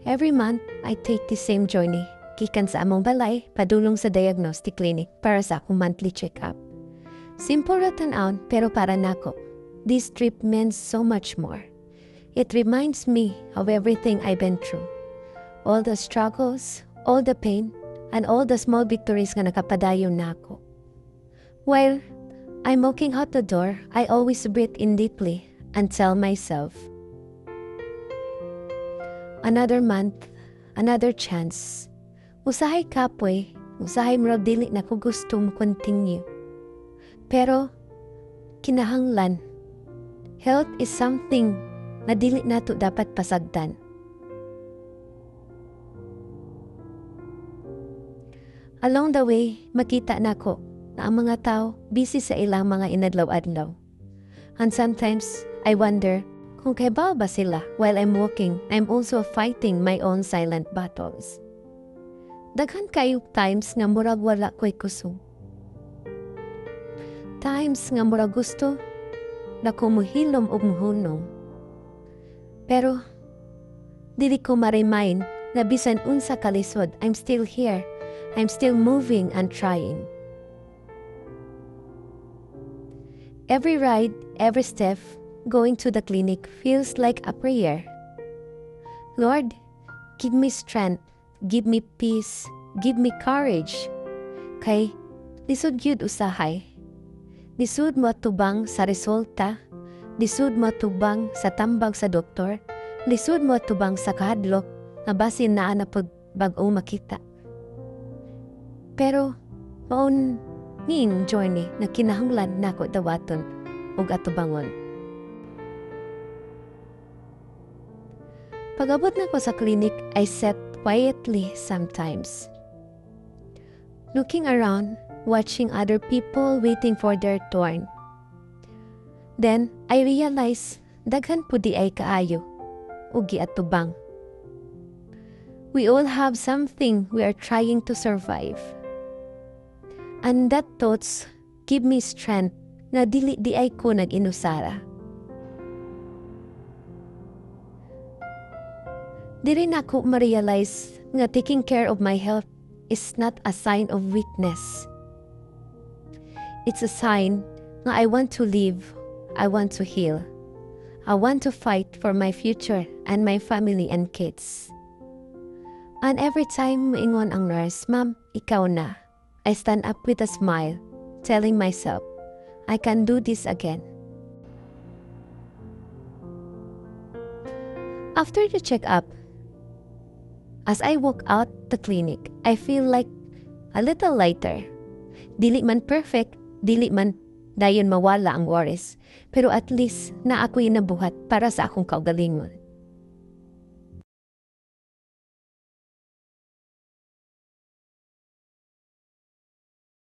Every month, I take the same journey. Gikan sa among balay, padulong sa diagnostic clinic para sa akong monthly check-up. Simple ra tan-awon, pero para nako, this trip means so much more. It reminds me of everything I've been through. All the struggles, all the pain, and all the small victories nga nakapadayon nako. While I'm walking out the door, I always breathe in deeply and tell myself, another month, another chance. Usahay kapoy, usahay murag dili na ko gusto mo continue. Pero, kinahanglan. Health is something na dili nato dapat pasagdan. Along the way, makita nako na ang mga tao busy sa ilang mga inadlaw-adlaw. And sometimes, I wonder kung kaibaw ba sila while I'm walking, I'm also fighting my own silent battles. Daghan kayo times nga murag wala ko'y kusog. Times nga murag gusto na kumuhilom o muhunong. Pero, dili ko ma-remind na bisan unsa kalisod, I'm still here. I'm still moving and trying. Every ride, every step, going to the clinic feels like a prayer. Lord, give me strength, give me peace, give me courage. Kay, lisod gyud usahay. Lisod mo tubang sa resulta, lisod mo tubang sa tambag sa doktor, lisod mo tubang sa kahadlok na basin naa na bag-o makita. Pero, maun ning journey na kinahanglan nako dawaton ug atubangon. Pag-abot nako sa clinic, I sat quietly sometimes. Looking around, watching other people waiting for their turn. Then, I realized daghan pudi ay kaayo, ug giatubang. We all have something we are trying to survive. And that thoughts give me strength na dili di ay ko nag-inusara. Di rin ako ma-realize nga taking care of my health is not a sign of weakness. It's a sign nga I want to live, I want to heal. I want to fight for my future and my family and kids. And every time moingon ang nurse, "Ma'am, ikaw na," I stand up with a smile, telling myself, I can do this again. After the checkup, as I walk out the clinic, I feel like a little lighter. Dili man perfect, dili man dayon mawala ang worries, pero at least na ako'y nabuhat para sa akong kaugalingon.